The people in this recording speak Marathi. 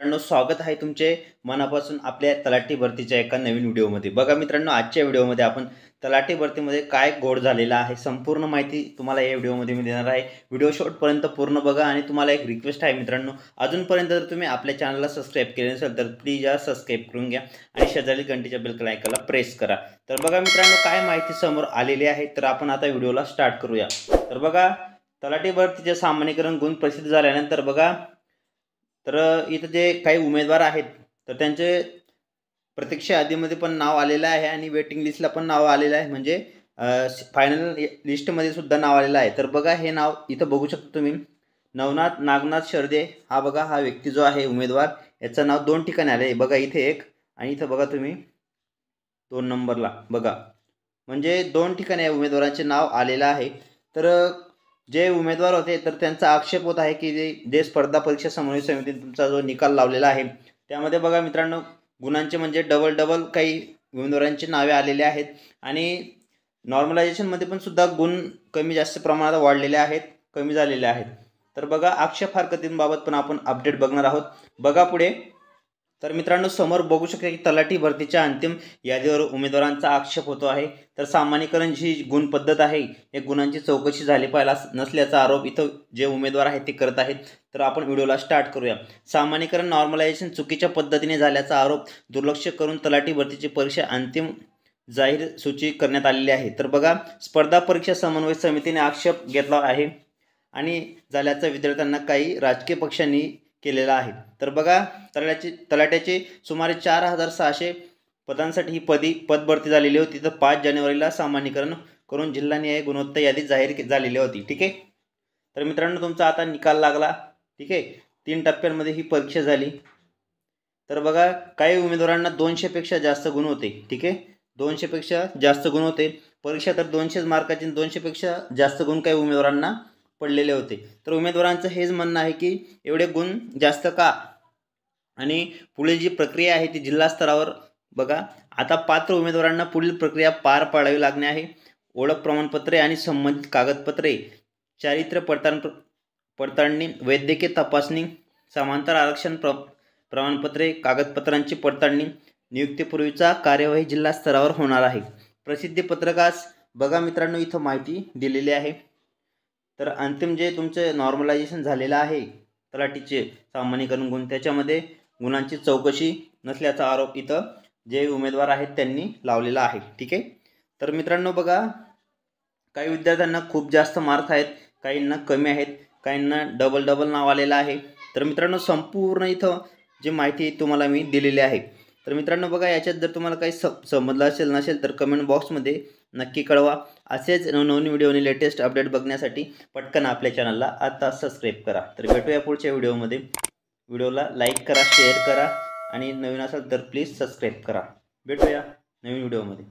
मित्रांनो, स्वागत आहे तुमचे मनापासून आपल्या तलाठी भरतीच्या एका नवीन व्हिडिओमध्ये। बघा मित्रांनो, आजच्या व्हिडिओमध्ये आपण तलाठी भरतीमध्ये काय घोळ झालेला आहे संपूर्ण माहिती तुम्हाला या व्हिडिओमध्ये मी देणार आहे। व्हिडिओ शेवटपर्यंत पूर्ण बघा आणि तुम्हाला एक रिक्वेस्ट आहे मित्रांनो, अजूनपर्यंत जर तुम्ही आपल्या चॅनलला सबस्क्राइब केले नसेल तर प्लीज या सबस्क्राइब करून घ्या आणि शेजारी घंटीच्या बेल आयकॉनला प्रेस करा। तर बघा मित्रांनो, काय माहिती समोर आलेली आहे तर आपण आता व्हिडिओला स्टार्ट करूया। तर बघा, तलाठी भरतीचे सामान्यीकरण गुण प्रसिद्ध झाल्यानंतर बघा, तर इथं जे काही उमेदवार आहेत तर त्यांचे प्रतीक्षा यादीमध्ये पण नाव आलेलं आहे आणि वेटिंग लिस्टला पण नाव आलेलं आहे, म्हणजे फायनल लिस्टमध्ये सुद्धा नाव आलेलं आहे। तर बघा, हे नाव इथं बघू शकता तुम्ही, नवनाथ नागनाथ शर्दे हा बघा, हा व्यक्ती जो आहे उमेदवार, याचं नाव 2 ठिकाणी आले बघा, इथे एक आणि इथं बघा तुम्ही 2 नंबरला बघा, म्हणजे 2 ठिकाणी या उमेदवारांचे नाव आलेलं आहे। तर जे उमेदवार होते तर त्यांचा आक्षेप होत आहे की जे स्पर्धा परीक्षा समन्वय समितीने तुमचा जो निकाल लावलेला आहे त्यामध्ये बघा मित्रांनो, गुणांचे म्हणजे डबल काही उमेदवारांची नावे आलेली आहेत आणि नॉर्मलायझेशनमध्ये पण सुद्धा गुण कमी जास्त प्रमाणात वाढलेले आहेत, कमी झालेले आहेत। तर बघा, आक्षेप हरकतींबाबत पण आपण अपडेट बघणार आहोत। बघा पुढे, तर मित्रांनो समोर बघू शकता की तलाठी भरतीच्या अंतिम यादीवर उमेदवारांचा आक्षेप होतो आहे। तर सामान्यीकरण जी गुण पद्धत आहे, या गुणांची चौकशी झाली पाहिजे नसल्याचा आरोप इथं जे उमेदवार आहेत ते करत आहेत। तर आपण व्हिडिओला स्टार्ट करूया। सामान्यीकरण नॉर्मलायझेशन चुकीच्या पद्धतीने झाल्याचा आरोप दुर्लक्ष करून तलाठी भरतीची परीक्षा अंतिम जाहीर सूची करण्यात आलेली आहे। तर बघा, स्पर्धा परीक्षा समन्वय समितीने आक्षेप घेतला आहे आणि झाल्याचा विद्यार्थ्यांना काही राजकीय पक्षांनी केलेला आहे। तर बघा, तलाट्याचे सुमारे 4600 पदांसाठी ही पद भरती झालेली होती। तर 5 जानेवारीला सामान्यीकरण करून जिल्हानिहाय गुणवत्ता यादी जाहीर झालेली होती। ठीक आहे, तर मित्रांनो तुमचा आता निकाल लागला। ठीक आहे, 3 टप्प्यांमध्ये ही परीक्षा झाली। तर बघा, काही उमेदवारांना 200 पेक्षा जास्त गुण होते। ठीक आहे, 200 पेक्षा जास्त गुण होते। परीक्षा तर 200 मार्काची, 200 पेक्षा जास्त गुण काही उमेदवारांना पडलेले होते। तर उमेदवारांचं हेच म्हणणं आहे की एवढे गुण जास्त का, आणि पुढील जी प्रक्रिया आहे ती जिल्हा स्तरावर बघा, आता पात्र उमेदवारांना पुढील प्रक्रिया पार पाडावी लागणे आहे। ओळख प्रमाणपत्रे आणि संबंधित कागदपत्रे, चारित्र्य पडताळणी, वैद्यकीय तपासणी, समांतर आरक्षण प्रमाणपत्रे, कागदपत्रांची पडताळणी, नियुक्तीपूर्वीचा कार्यवाही जिल्हा स्तरावर होणार आहे। प्रसिद्धी पत्रकास बघा मित्रांनो, इथं माहिती दिलेली आहे। तर अंतिम जे तुमचे नॉर्मलायझेशन झालेलं आहे तलाठीचे सामान्यीकरण गुण, त्याच्यामध्ये गुणांची चौकशी नसल्याचा आरोप इथं जे उमेदवार आहेत त्यांनी लावलेला आहे। ठीक आहे, तर मित्रांनो बघा, काही विद्यार्थ्यांना खूप जास्त मार्क्स आहेत, काहींना कमी आहेत, काहींना डबल नाव आलेलं आहे। तर मित्रांनो, संपूर्ण इथं जी माहिती तुम्हाला मी दिलेली आहे। तर मित्रांनो बघा, याच्यात जर तुम्हाला काही समजलं नसेल तर कमेंट बॉक्समध्ये नक्की कळवा। असेच नवनवीन व्हिडिओ आणि लेटेस्ट अपडेट बघण्यासाठी पटकन आपल्या चॅनलला आता सबस्क्राइब करा। तर भेटूया पुढच्या व्हिडिओमध्ये। व्हिडिओला लाईक करा, शेअर करा आणि नवीन असाल तर प्लीज सबस्क्राइब करा। भेटूया नवीन व्हिडिओमध्ये।